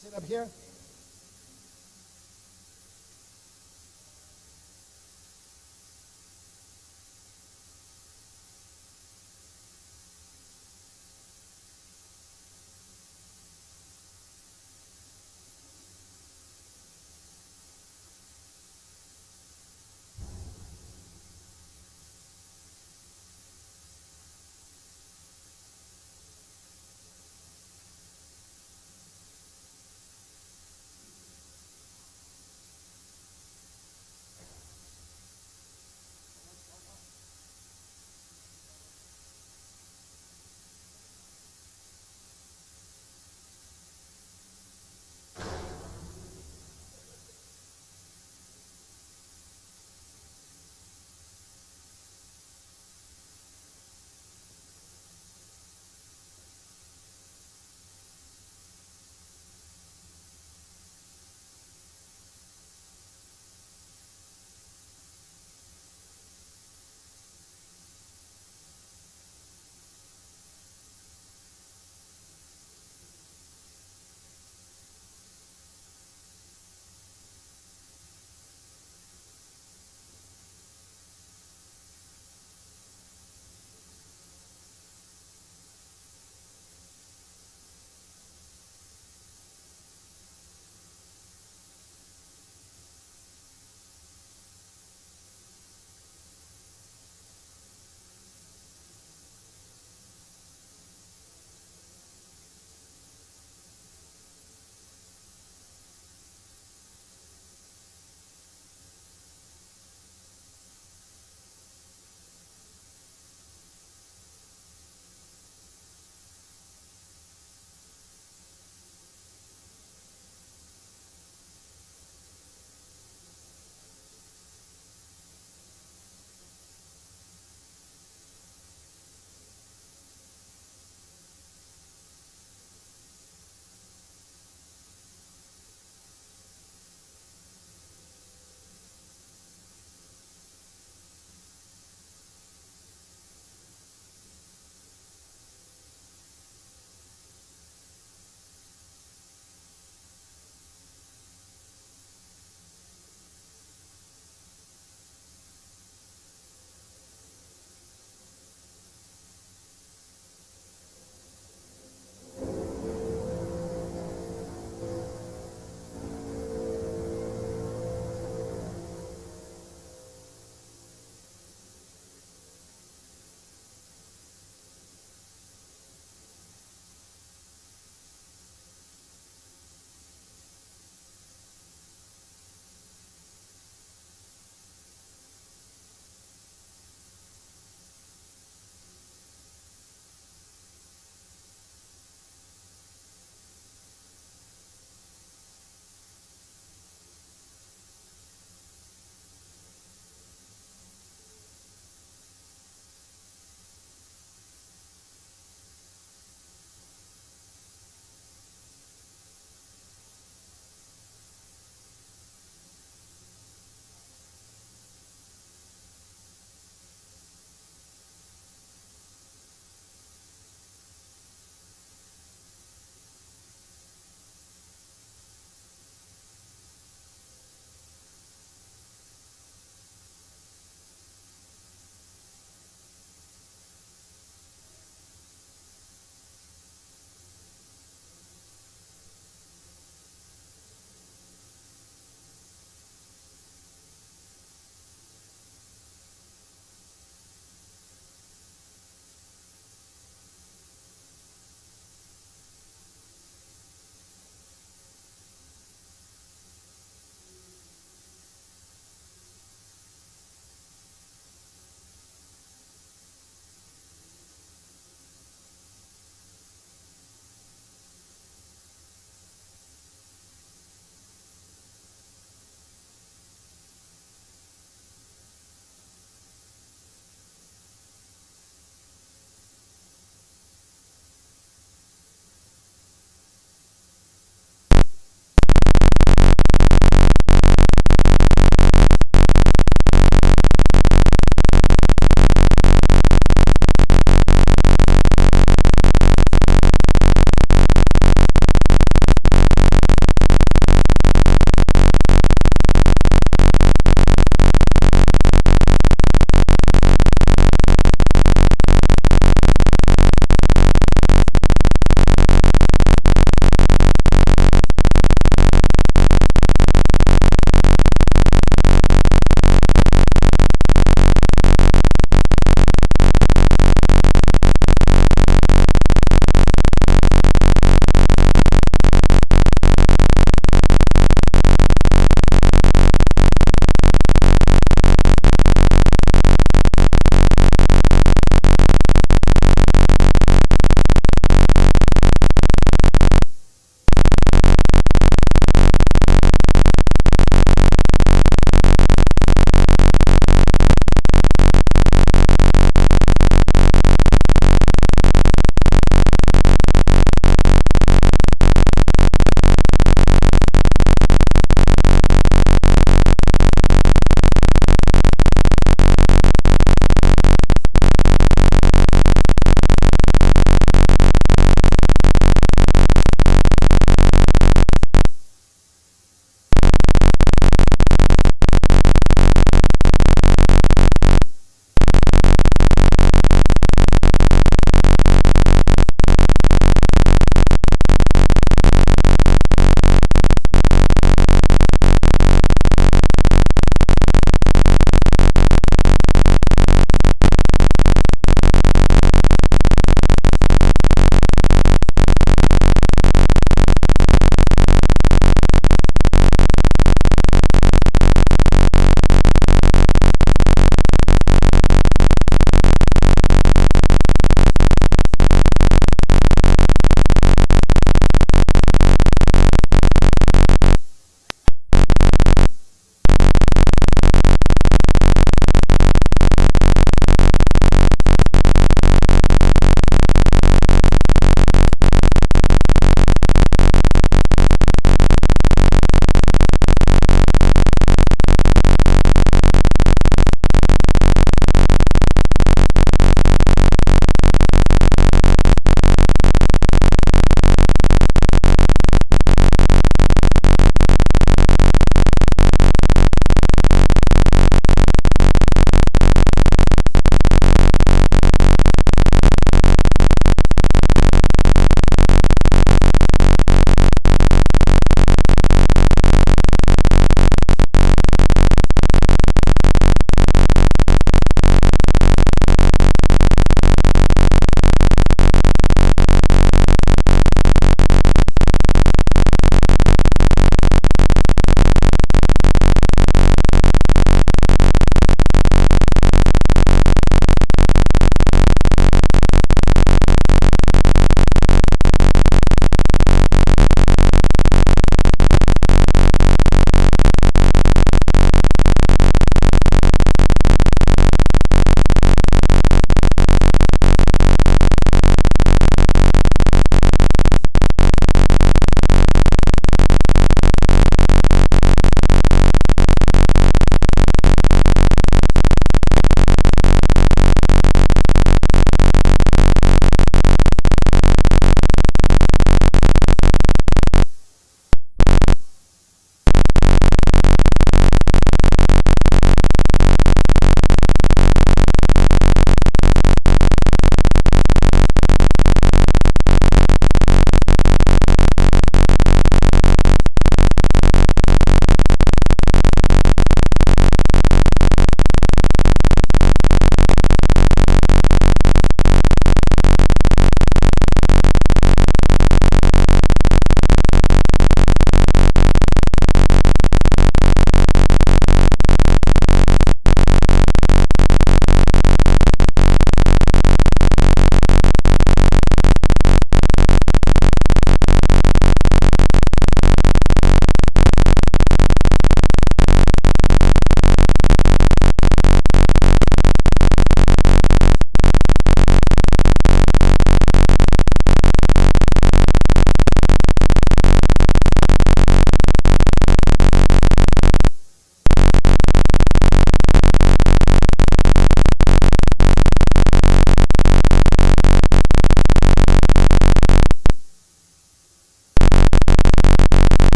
Sit up here.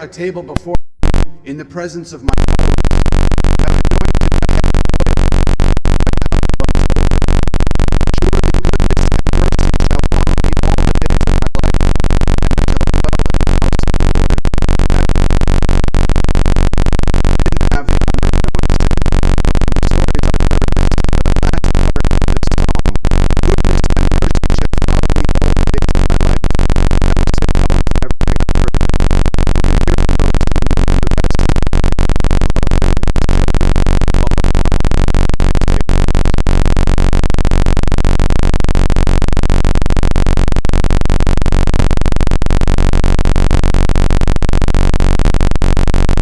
a table before me in the presence of my foes. Have anointed my head with oil. Surely goodness and mercy shall follow me all the days of my life, and I shall dwell in the house of the Lord forever. I didn't have the honor of knowing Stephen. From the stories I've heard, this is the last part of this song. Goodness and mercy shall follow me all the days of my life, and I will dwell forever in the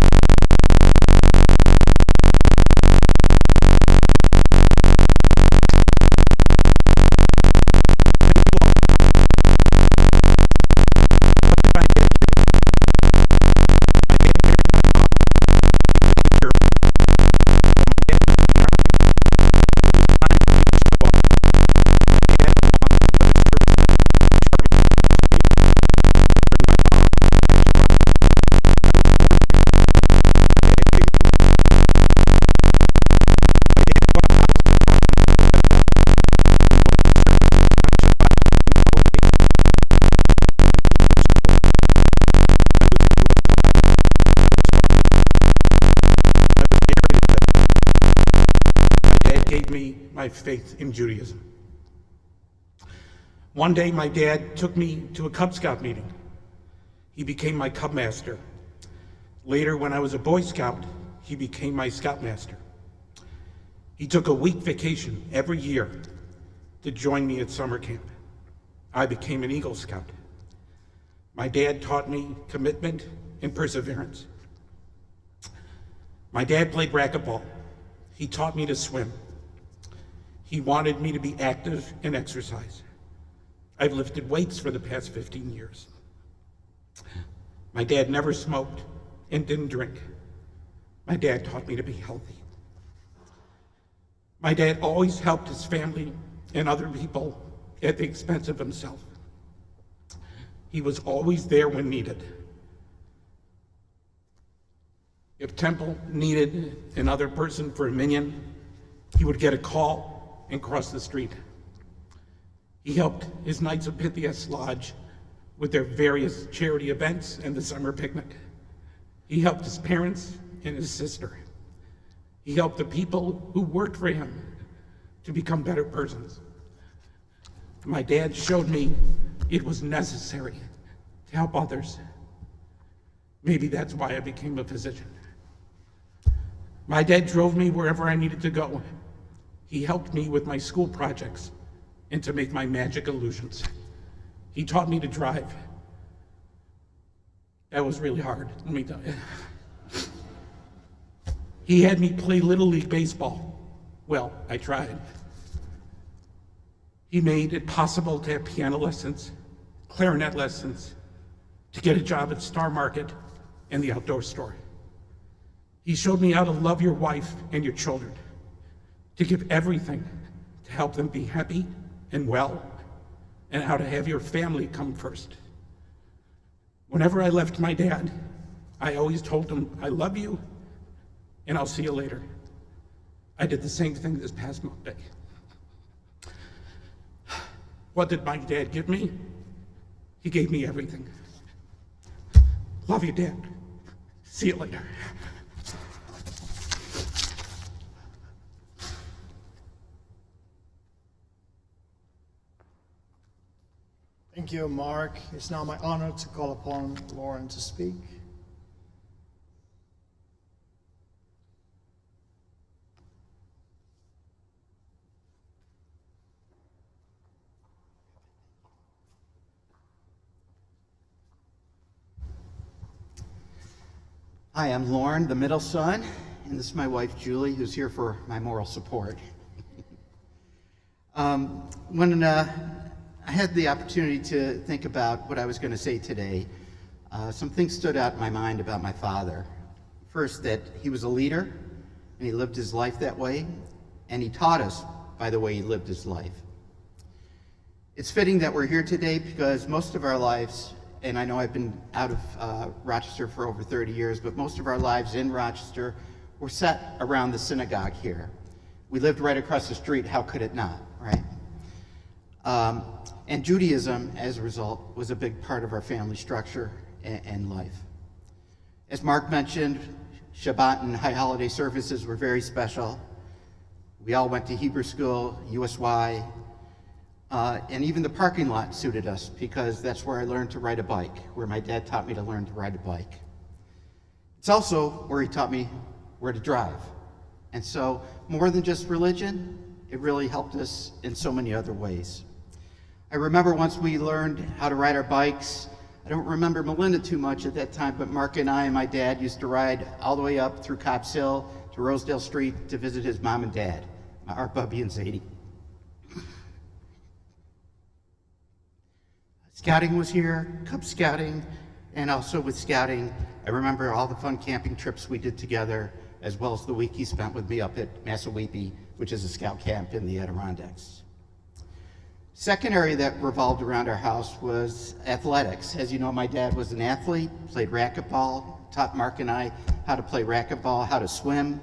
earth. You hear from those who knew him the best, and love him and his children, all of my my faith in Judaism. One day, my dad took me to a Cub Scout meeting. He became my Cub Master. Later, when I was a Boy Scout, he became my Scoutmaster. He took a week vacation every year to join me at summer camp. I became an Eagle Scout. My dad taught me commitment and perseverance. My dad played racquetball. He taught me to swim. He wanted me to be active and exercise. I've lifted weights for the past 15 years. My dad never smoked and didn't drink. My dad taught me to be healthy. My dad always helped his family and other people at the expense of himself. He was always there when needed. If Temple needed another person for a minion, he would get a call and cross the street. He helped his Knights of Pythias Lodge with their various charity events and the summer picnic. He helped his parents and his sister. He helped the people who worked for him to become better persons. My dad showed me it was necessary to help others. Maybe that's why I became a physician. My dad drove me wherever I needed to go. He helped me with my school projects and to make my magic illusions. He taught me to drive. That was really hard, let me tell you. He had me play Little League baseball. Well, I tried. He made it possible to have piano lessons, clarinet lessons, to get a job at Star Market and the outdoor store. He showed me how to love your wife and your children, to give everything to help them be happy and well, and how to have your family come first. Whenever I left my dad, I always told him, I love you, and I'll see you later. I did the same thing this past Monday. What did my dad give me? He gave me everything. Love you, Dad. See you later. Thank you, Mark. It's now my honor to call upon Lauren to speak. Hi, I'm Lauren, the middle son, and this is my wife, Julie, who's here for my moral support. When I had the opportunity to think about what I was going to say today, some things stood out in my mind about my father. First, that he was a leader, and he lived his life that way, and he taught us by the way he lived his life. It's fitting that we're here today because most of our lives and I know I've been out of Rochester for over 30 years, but most of our lives in Rochester were set around the synagogue here. We lived right across the street, how could it not, right? And Judaism, as a result, was a big part of our family structure and life. As Mark mentioned, Shabbat and high holiday services were very special. We all went to Hebrew school, USY, and even the parking lot suited us because that's where I learned to ride a bike, where my dad taught me to learn to ride a bike. It's also where he taught me where to drive. And so, more than just religion, it really helped us in so many other ways. I remember once we learned how to ride our bikes. I don't remember Melinda too much at that time, but Mark and I and my dad used to ride all the way up through Cobbs Hill to Rosedale Street to visit his mom and dad, our Bubby and Zadie. Scouting was here, Cub Scouting, and also with Scouting, I remember all the fun camping trips we did together, as well as the week he spent with me up at Massaweepy, which is a scout camp in the Adirondacks. Second area that revolved around our house was athletics. As you know, my dad was an athlete, played racquetball, taught Mark and I how to play racquetball, how to swim,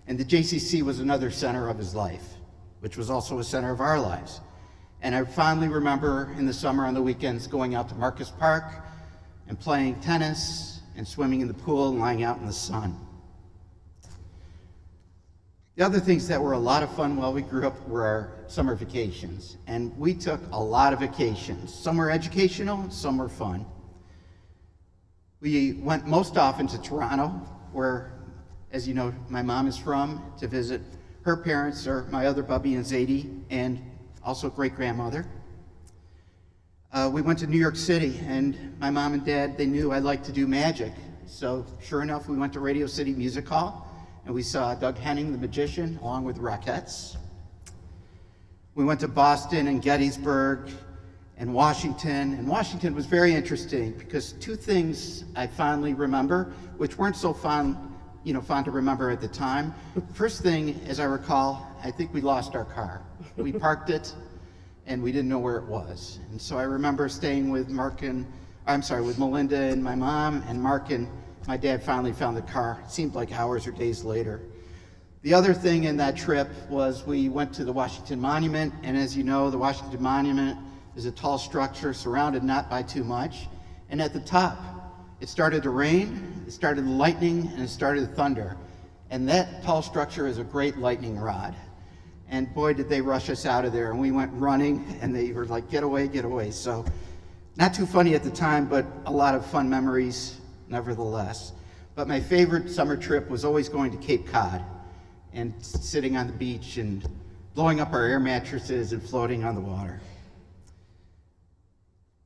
and the JCC was another center of his life, which was also a center of our lives. And I fondly remember in the summer on the weekends going out to Marcus Park and playing tennis and swimming in the pool and lying out in the sun. The other things that were a lot of fun while we grew up were our summer vacations. And we took a lot of vacations. Some were educational, some were fun. We went most often to Toronto, where, as you know, my mom is from, to visit her parents, or my other Bubby and Zadie, and also great-grandmother. We went to New York City, and my mom and dad, they knew I liked to do magic. So sure enough, we went to Radio City Music Hall, and we saw Doug Henning, the magician, along with Rockettes. We went to Boston and Gettysburg and Washington. And Washington was very interesting because two things I fondly remember, which weren't so fun to remember at the time. First thing, as I recall, I think we lost our car. We parked it and we didn't know where it was. And so I remember staying with with Melinda and my mom, and Mark and my dad finally found the car. It seemed like hours or days later. The other thing in that trip was we went to the Washington Monument, and as you know, the Washington Monument is a tall structure surrounded not by too much, and at the top, it started to rain, it started lightning, and it started thunder. And that tall structure is a great lightning rod. And boy, did they rush us out of there, and we went running, and they were like, get away, get away. So not too funny at the time, but a lot of fun memories nevertheless. But my favorite summer trip was always going to Cape Cod and sitting on the beach and blowing up our air mattresses and floating on the water.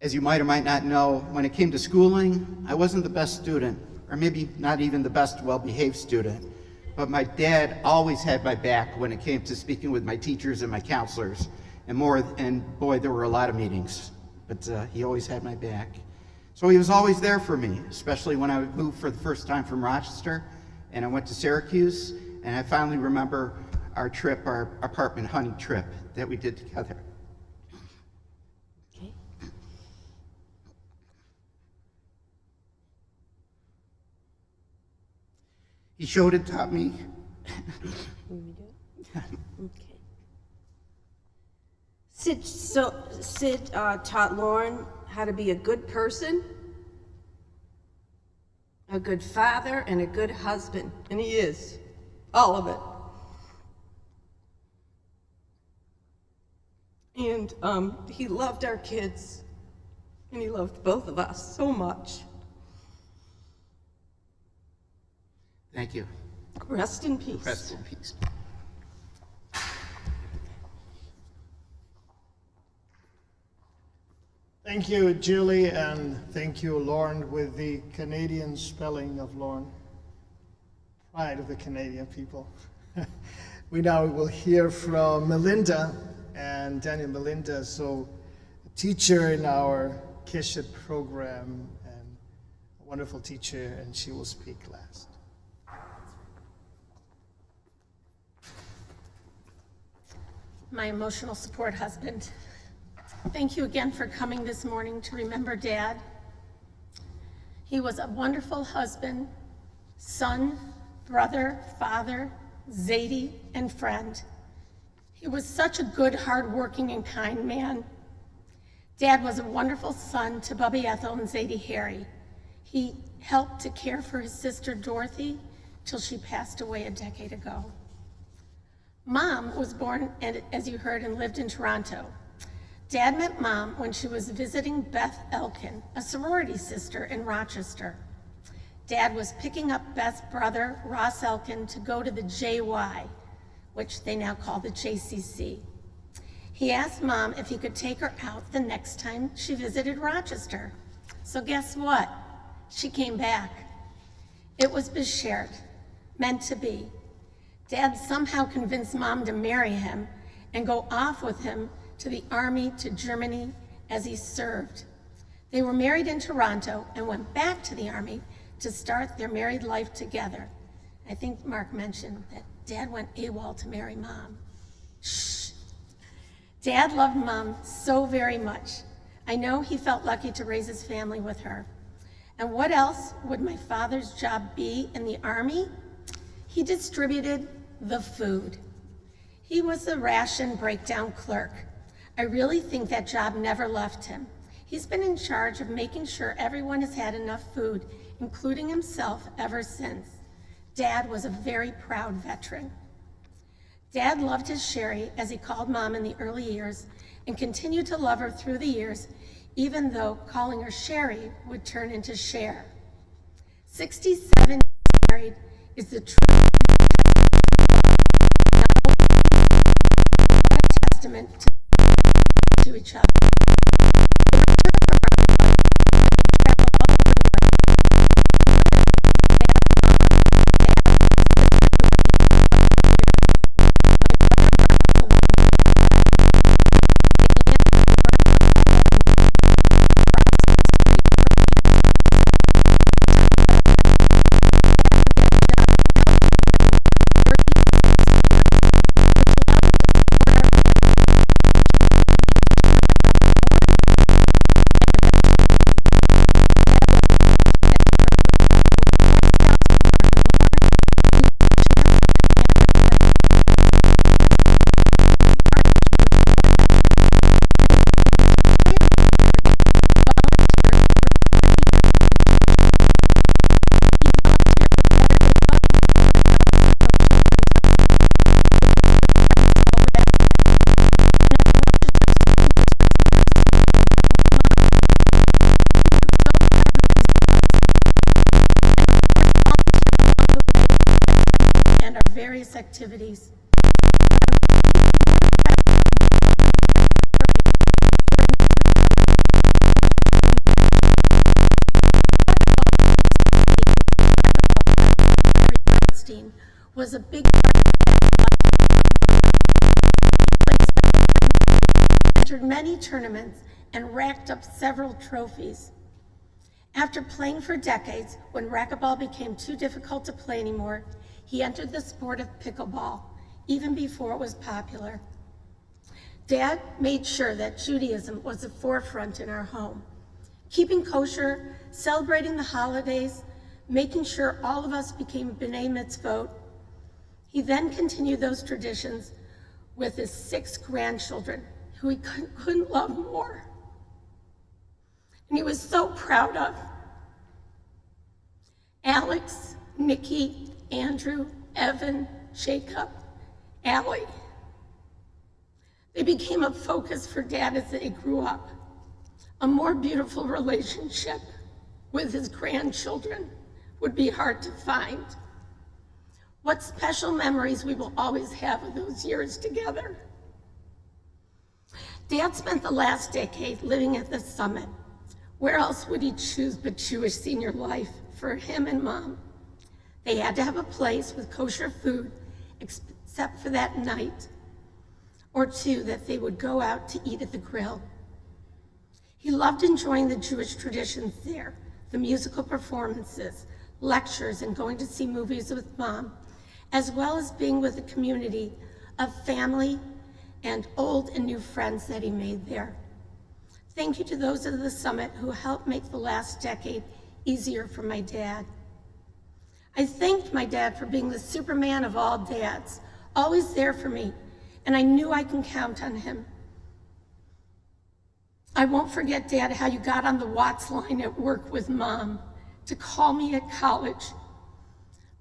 As you might or might not know, when it came to schooling, I wasn't the best student, or maybe not even the best well-behaved student, but my dad always had my back when it came to speaking with my teachers and my counselors, and boy, there were a lot of meetings, but he always had my back. So he was always there for me, especially when I moved for the first time from Rochester, and I went to Syracuse, and I finally remember our trip, our apartment hunting trip that we did together. Okay. He showed and taught me. Want me to do it? Okay. Sid taught Lauren how to be a good person, a good father, and a good husband. And he is. All of it. And he loved our kids. And he loved both of us so much. Thank you. Rest in peace. Rest in peace. Thank you, Julie, and thank you, Lauren, with the Canadian spelling of Lauren. Pride of the Canadian people. We now will hear from Melinda, and Daniel Melinda, so a teacher in our Keshet program, and a wonderful teacher, and she will speak last. My emotional support husband. Thank you again for coming this morning to remember Dad He was a wonderful husband, son, brother, father, Zadie, and friend. He was such a good, hardworking, and kind man. Dad was a wonderful son to Bubby Ethel and Zadie Harry. He helped to care for his sister Dorothy till she passed away a decade ago. Mom was born, as you heard, and lived in Toronto. Dad met Mom when she was visiting Beth Elkin, a sorority sister in Rochester. Dad was picking up Beth's brother, Ross Elkin, to go to the JY, which they now call the JCC. He asked Mom if he could take her out the next time she visited Rochester. So guess what? She came back. It was beshert, meant to be. Dad somehow convinced Mom to marry him and go off with him to the army to Germany as he served. They were married in Toronto and went back to the army to start their married life together. I think Mark mentioned that Dad went AWOL to marry Mom. Shh. Dad loved Mom so very much. I know he felt lucky to raise his family with her. And what else would my father's job be in the army? He distributed the food. He was the ration breakdown clerk. I really think that job never left him. He's been in charge of making sure everyone has had enough food, including himself, ever since. Dad was a very proud veteran. Dad loved his Sherry, as he called Mom in the early years, and continued to love her through the years, even though calling her Sherry would turn into Cher. 67 years married is the true testament to each other. Activities. Was a big part of He entered many tournaments and racked up several trophies. After playing for decades, when racquetball became too difficult to play anymore, he entered the sport of pickleball, even before it was popular. Dad made sure that Judaism was the forefront in our home, keeping kosher, celebrating the holidays, making sure all of us became B'nai Mitzvot. He then continued those traditions with his 6 grandchildren, who he couldn't love more. And he was so proud of. Alex, Nikki, Andrew, Evan, Jacob, Allie. They became a focus for Dad as they grew up. A more beautiful relationship with his grandchildren would be hard to find. What special memories we will always have of those years together. Dad spent the last decade living at the Summit. Where else would he choose but Jewish senior life for him and Mom? They had to have a place with kosher food, except for that night or two that they would go out to eat at the grill. He loved enjoying the Jewish traditions there, the musical performances, lectures, and going to see movies with Mom, as well as being with a community of family and old and new friends that he made there. Thank you to those of the Summit who helped make the last decade easier for my dad. I thanked my dad for being the Superman of all dads, always there for me, and I knew I can count on him. I won't forget, Dad, how you got on the Watts line at work with Mom to call me at college.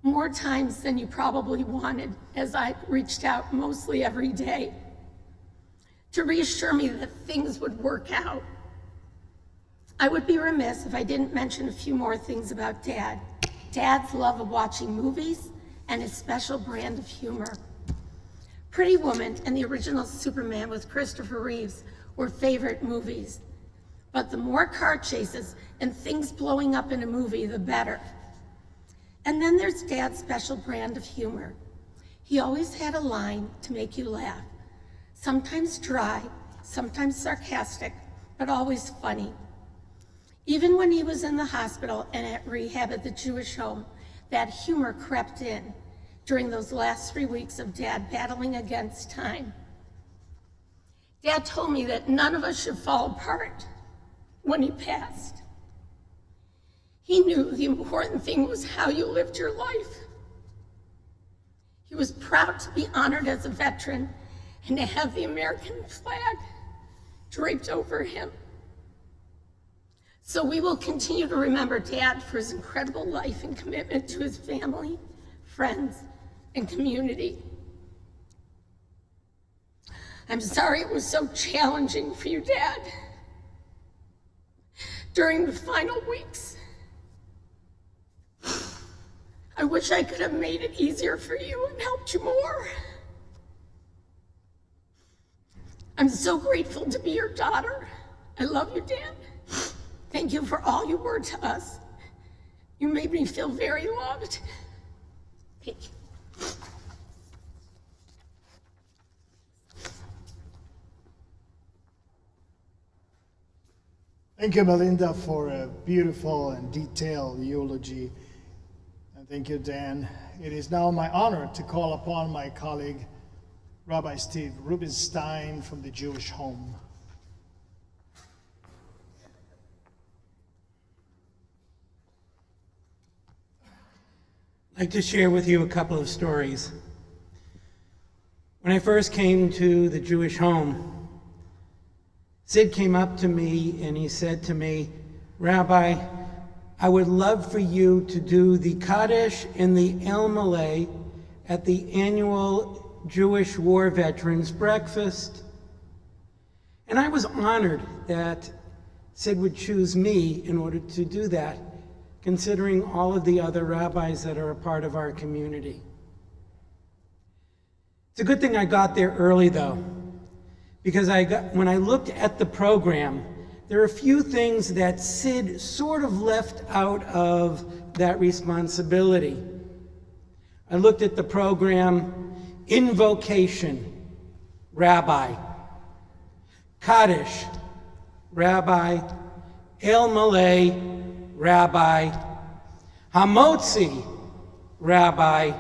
More times than you probably wanted, as I reached out mostly every day to reassure me that things would work out. I would be remiss if I didn't mention a few more things about Dad. Dad's love of watching movies and his special brand of humor. Pretty Woman and the original Superman with Christopher Reeves were favorite movies. But the more car chases and things blowing up in a movie, the better. And then there's Dad's special brand of humor. He always had a line to make you laugh. Sometimes dry, sometimes sarcastic, but always funny. Even when he was in the hospital and at rehab at the Jewish home, that humor crept in during those last 3 weeks of Dad battling against time. Dad told me that none of us should fall apart when he passed. He knew the important thing was how you lived your life. He was proud to be honored as a veteran and to have the American flag draped over him. So we will continue to remember Dad for his incredible life and commitment to his family, friends, and community. I'm sorry it was so challenging for you, Dad, during the final weeks. I wish I could have made it easier for you and helped you more. I'm so grateful to be your daughter. I love you, Dad. Thank you for all you were to us. You made me feel very loved. Thank you. Thank you, Melinda, for a beautiful and detailed eulogy. And thank you, Dan. It is now my honor to call upon my colleague, Rabbi Steve Rubinstein from the Jewish Home. I'd like to share with you a couple of stories. When I first came to the Jewish Home, Sid came up to me and he said to me, "Rabbi, I would love for you to do the Kaddish and the El Malay at the annual Jewish War Veterans Breakfast." And I was honored that Sid would choose me in order to do that, considering all of the other rabbis that are a part of our community. It's a good thing I got there early, though, because when I looked at the program, there are a few things that Sid sort of left out of that responsibility. I looked at the program: invocation, rabbi; Kaddish, rabbi; El Malay, rabbi; Hamotzi, rabbi;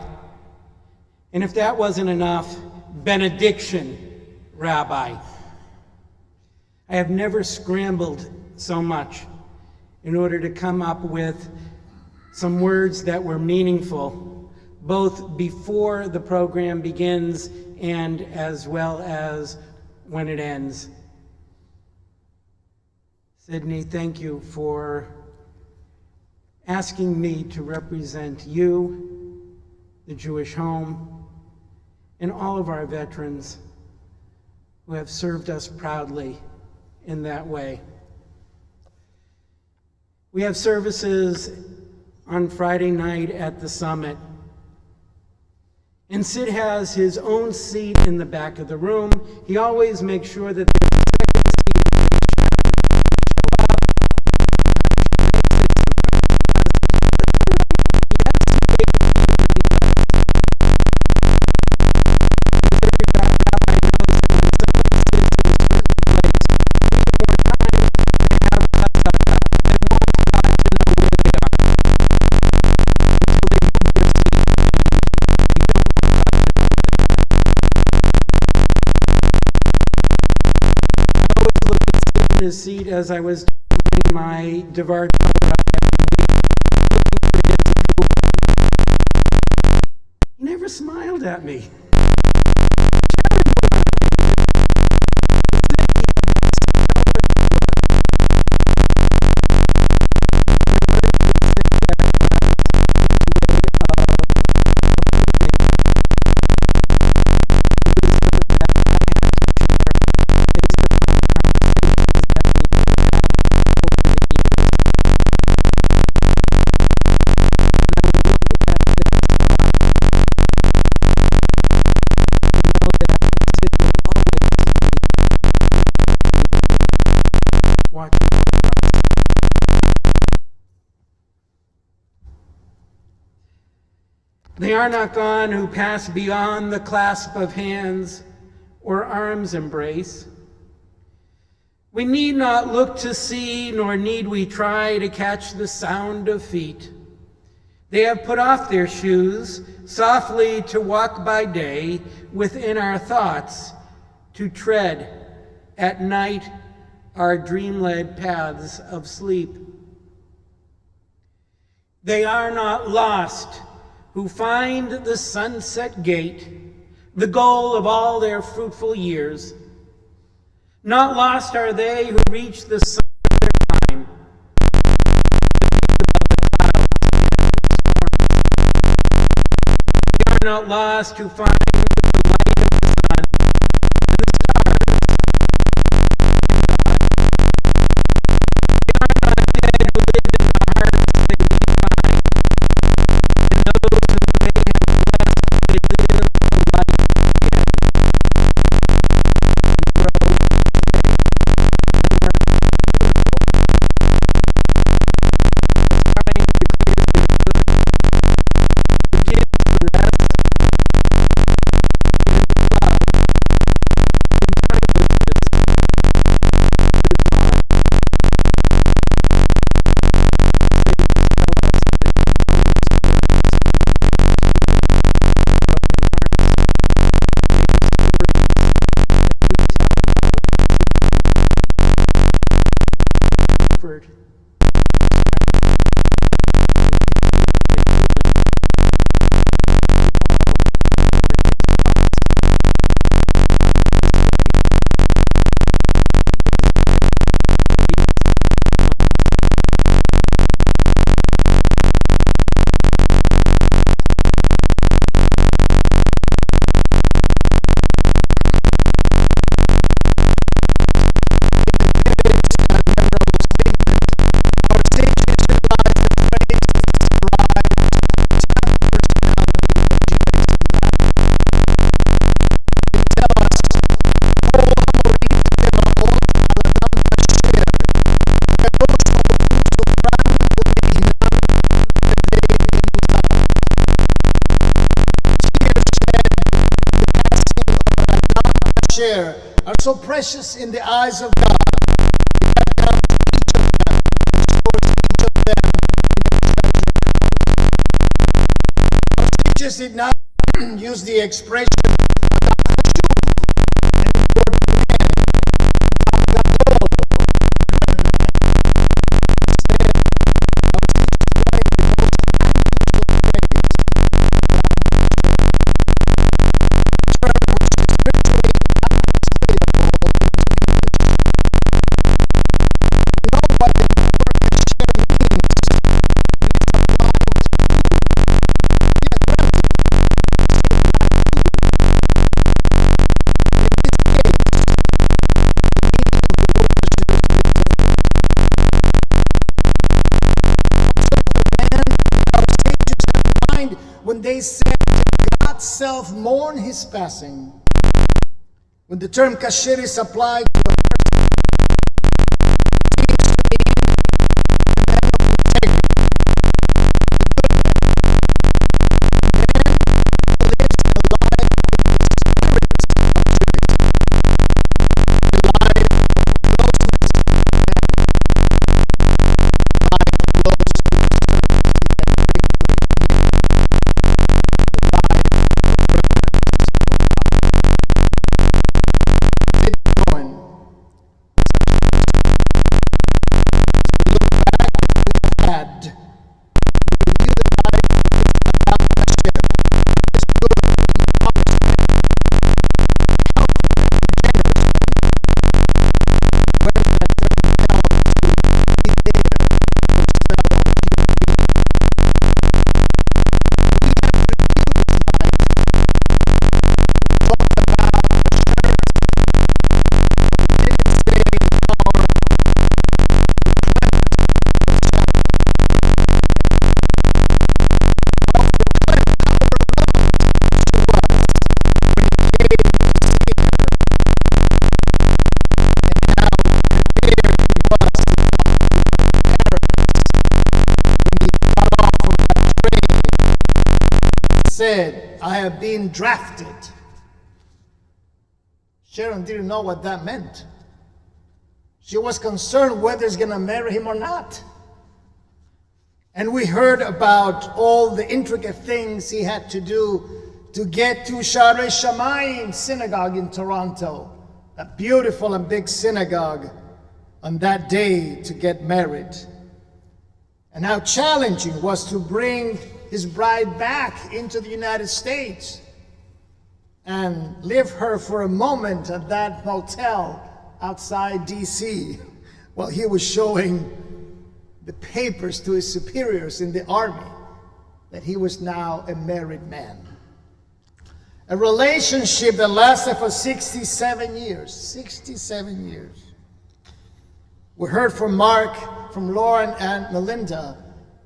and if that wasn't enough, benediction, rabbi. I have never scrambled so much in order to come up with some words that were meaningful, both before the program begins and as well as when it ends. Sydney, thank you for asking me to represent you, the Jewish Home, and all of our veterans who have served us proudly in that way. We have services on Friday night at the Summit, and Sid has his own seat in the back of the room. He always makes sure that there's a second seat in case show up. His seat as I was doing my Devar Torah every week. He never smiled at me. They are not gone who pass beyond the clasp of hands or arms embrace. We need not look to see, nor need we try to catch the sound of feet. They have put off their shoes, softly to walk by day within our thoughts, to tread at night our dream-led paths of sleep. They are not lost who find the sunset gate, the goal of all their fruitful years. Not lost are they who reach the sun of their time. They are not lost who find the light of the sun and the stars and God. They are not dead who live in the hearts they leave behind, and those whom they have blessed they live a life again, and grow each day more beautiful, trying to clear the good, forgive the rest, and love whom timelessness lives on. Saints tell us that no stories broken hearts, make stories that we tell about comfort, strength, and taking and healing to all who mourn his loss. Our sages symbolize the praise of his bride, tap personality of Jesus in life. They tell us, "Kol hamorit b'ma'ot al adam kasher, kadosh baruch hu sofran u'mehinam b'nei benutav." Tears shed in the passing of an adam kasher are so precious in the eyes of God. He cut down each of them and stores each of them in a treasure house. Our sages did not use the expression "Adam chashuv," an important man, "Adam gadol," a great man. Instead, our sages write the most unusual phrase, "Adam kasher," a term which is virtually untranslatable into English. We know what the word kasher means when it's applied to food. Yeah, granted, it's still not food. In this case, the meaning of the word kasher is a bit different. What sort of a man did our sages have in mind when they said God's self mourn his passing? When the term kasher is applied to a person, it means to mean a man of integrity, a good man, a man who lives a life in the spirit of purity, a life of closeness to humanity, a life close to the service he can bring to the community, a life of reverence for God. St. Cohen said, "I have been drafted." Sharon didn't know what that meant. She was concerned whether he's going to marry him or not. And we heard about all the intricate things he had to do to get to Sharei Shamayim synagogue in Toronto, a beautiful and big synagogue, on that day to get married. And how challenging was to bring his bride back into the United States and leave her for a moment at that motel outside DC while he was showing the papers to his superiors in the army that he was now a married man. A relationship that lasted for 67 years. 67 years. We heard from Mark, from Lauren and Melinda,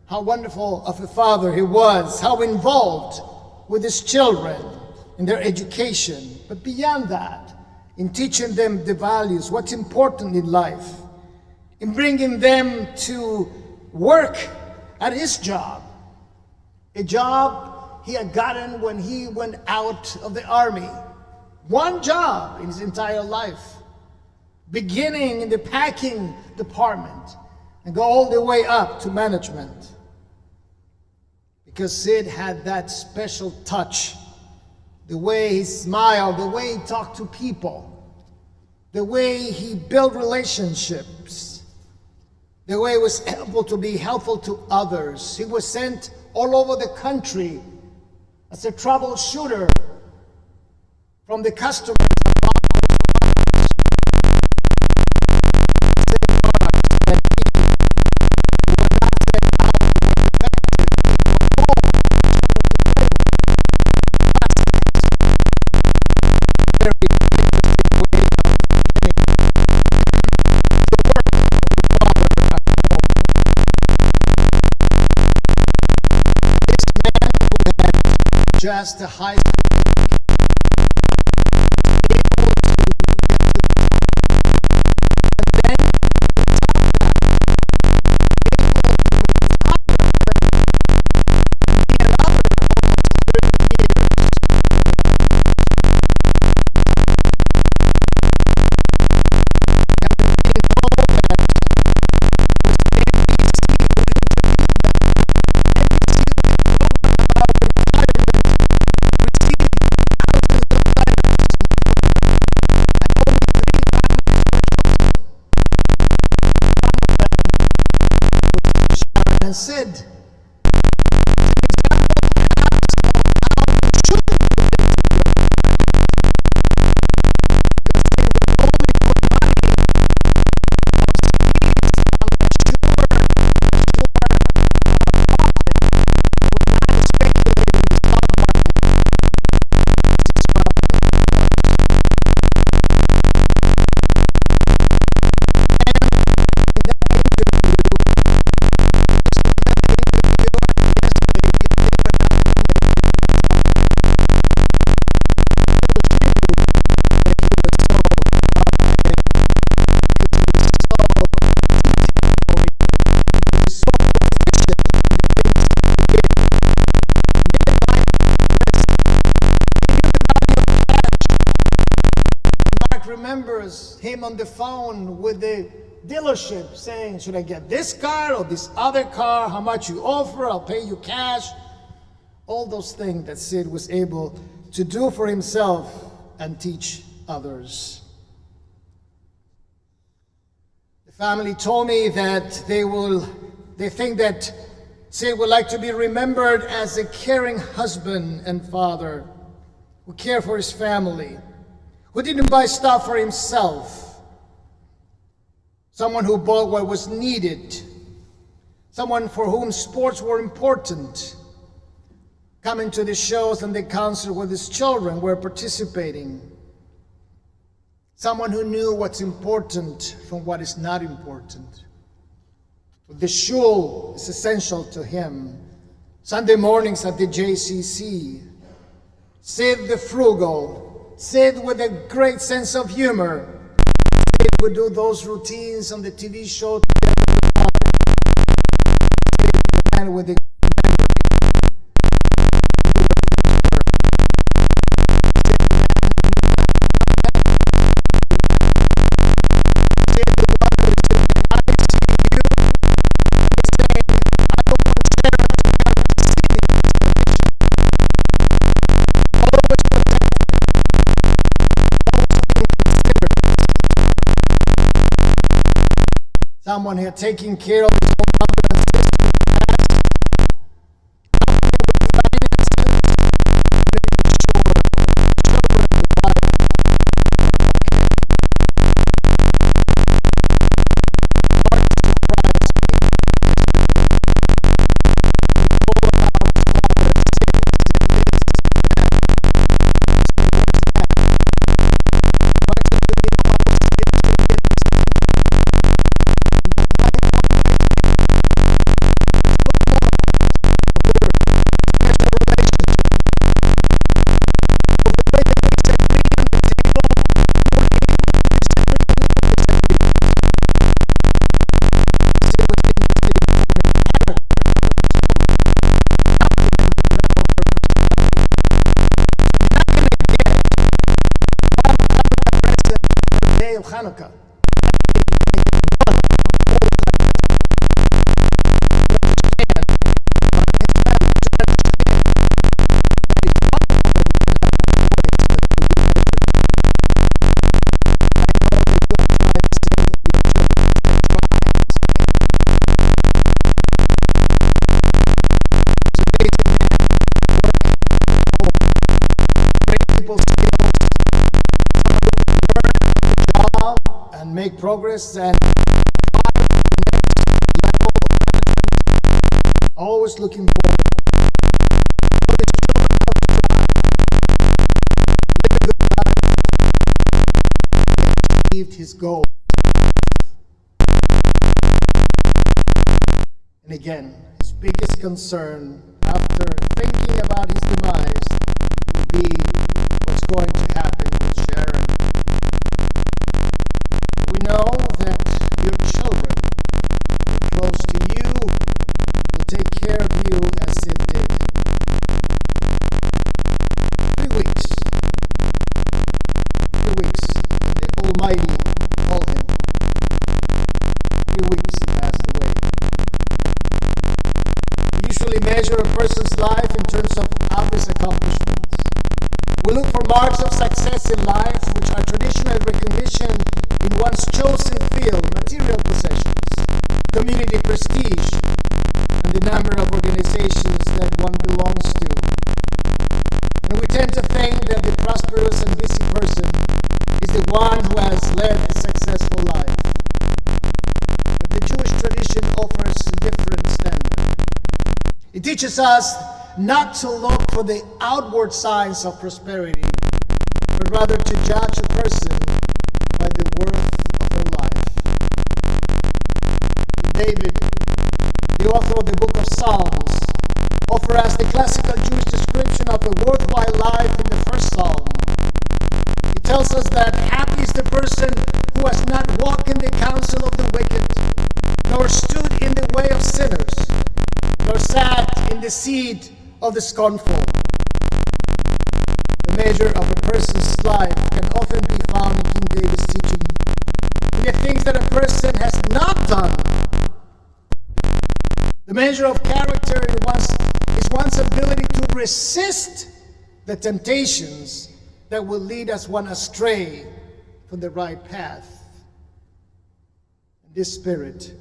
how wonderful of a father he was, how involved with his children in their education, but beyond that, in teaching them the values, what's important in life, in bringing them to work at his job, a job he had gotten when he went out of the army. One job in his entire life, beginning in the packing department and go all the way up to management. Because Sid had that special touch, the way he smiled, the way he talked to people, the way he built relationships, the way he was able to be helpful to others. He was sent all over the country as a troubleshooter from the customers. Just a high school able to get to the top. And then and said, remembers him on the phone with the dealership saying, "Should I get this car or this other car? How much you offer? I'll pay you cash." All those things that Sid was able to do for himself and teach others. The family told me that they think that Sid would like to be remembered as a caring husband and father who cared for his family, who didn't buy stuff for himself, someone who bought what was needed, someone for whom sports were important, coming to the shows and the concert with his children were participating, someone who knew what's important from what is not important. The shul is essential to him. Sunday mornings at the JCC, Sid the frugal, Sid with a great sense of humor. Sid would do those routines on the TV show together with Mark. Sid the man with a memory. someone here taking care of his own brother and sister in the past, with finances, making sure children and the wife are okay. Mark surprised me yesterday. We call about his father and say, did this, did that. So what's that? But to the Bible gives me get this thing. And the Bible always there's no more of special relationship. Of the way that we disagree on the table, we're able to disagree on little disagreements. See what's interesting forming character of the soul, helping them develop their personality. So you're not going to get one Hanukkah present for the day of Hanukkah. They can make one whole lifetime. To understand his family, to understand that it's wonderful that we can have these ways that will be measured. I know that you'll try the same for your children. They try the same. He's an amazing man. Work at home. Great people skills. Someone who can learn on the job and make progress and apply to the next level of management. Always looking forward. Told his children how to drive, live a good life. He achieved his goal. And again, his biggest concern after thinking about his demise will be what's going to happen with Sharon. We know that your children who are close to you will take care of you as it did. 3 weeks. 3 weeks. And the Almighty called him. 3 weeks he passed away. We usually measure a person's life in terms of obvious accomplishments. We look for marks of success in life, which are traditional recognition in one's chosen field, material possessions, community prestige, and the number of organizations that one belongs to. And we tend to think that the prosperous and busy person is the one who has led a successful life. But the Jewish tradition offers a different standard. It teaches us not to look for the outward signs of prosperity, but rather to judge a person by the worth of their life. In David, the author of the book of Psalms, offers us the classical Jewish description of a worthwhile life in the first psalm. He tells us that happy is the person who has not walked in the counsel of the wicked, nor stood in the way of sinners, nor sat in the seat of the scornful. The measure of a person's life can often be found in King David's teaching in the things that a person has not done. The measure of character is one's ability to resist the temptations that will lead us one astray from the right path. In this spirit,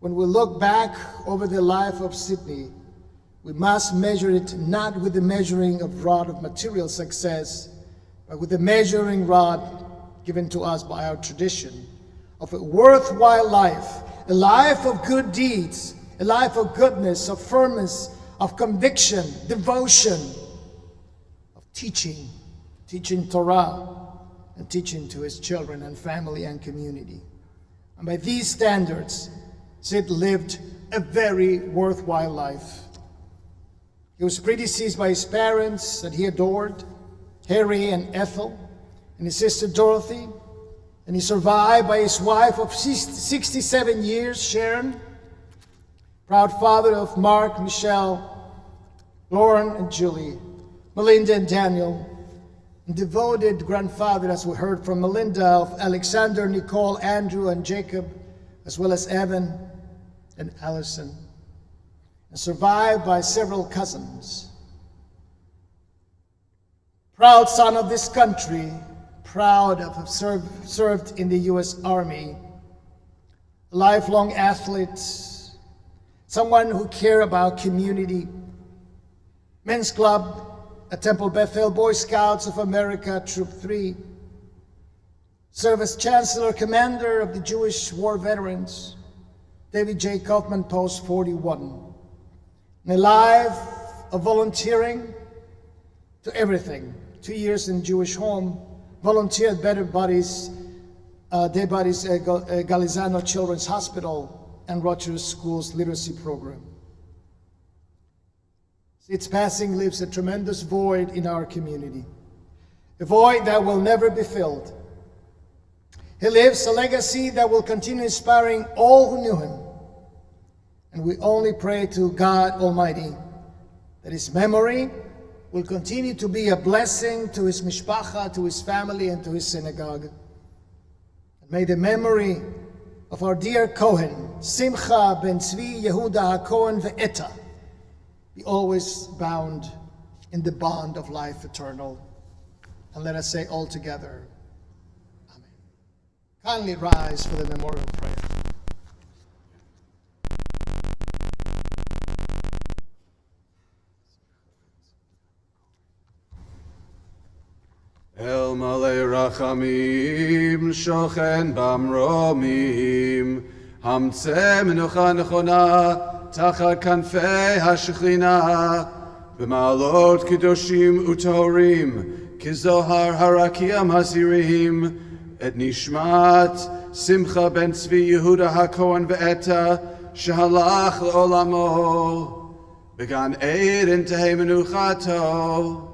when we look back over the life of Sidney, we must measure it not with the measuring of rod of material success, but with the measuring rod given to us by our tradition of a worthwhile life, a life of good deeds, a life of goodness, of firmness, of conviction, devotion, of teaching Torah, and teaching to his children and family and community. And by these standards, Sid lived a very worthwhile life. He was predeceased by his parents that he adored, Harry and Ethel, and his sister Dorothy, and he survived by his wife of 67 years, Sharon, proud father of Mark, Michelle, Lauren and Julie, Melinda and Daniel, and devoted grandfather, as we heard from Melinda, of Alexander, Nicole, Andrew, and Jacob, as well as Evan and Allison, and survived by several cousins. Proud son of this country, proud of have served in the U.S. Army, a lifelong athlete, someone who cared about community. Men's Club at Temple Bethel, Boy Scouts of America, Troop 3. Served as Chancellor Commander of the Jewish War Veterans, David J. Kaufman, Post 41. And a life of volunteering to everything. 2 years in Jewish Home, volunteered Better Buddies, Galizano Children's Hospital, and Rogers School's literacy program. Its passing leaves a tremendous void in our community, a void that will never be filled. He leaves a legacy that will continue inspiring all who knew him. And we only pray to God Almighty that his memory will continue to be a blessing to his mishpacha, to his family, and to his synagogue. And may the memory of our dear Cohen, Simcha ben Tzvi Yehuda HaKohen ve'eta, be always bound in the bond of life eternal. And let us say all together, Amen. Kindly rise for the memorial prayer. El Malei Rachamim, Shochen Bamromim, Hamtze Menucha Nechona, Tachat Kanfei HaShechinah, B'malot Kedoshim Utorim, Kizohar Harakiam Hasirim, Et Nishmat, Simcha ben Tzvi Yehuda HaKohen ve'eta, Shehalach Le'olamo, Began Eden Tehei Menuchato,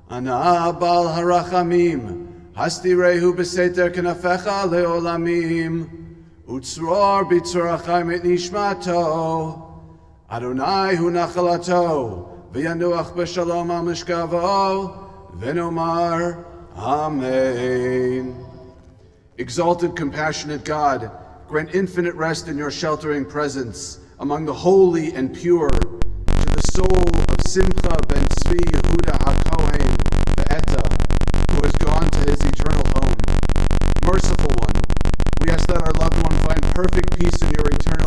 Ana Bal Harachamim, Hastirehu B'Seter Kenafecha Le'olamim, Utzror B'Tzorachim Et Nishmato, Adonai hu nachalato, v'yanuach b'shalom al mishkavo, v'nomar, Amen. Exalted, compassionate God, grant infinite rest in your sheltering presence among the holy and pure to the soul of Simcha ben Tzvi Yehuda HaKohen ve'eta, who has gone to his eternal home. Merciful one, we ask that our loved one find perfect peace in your eternity.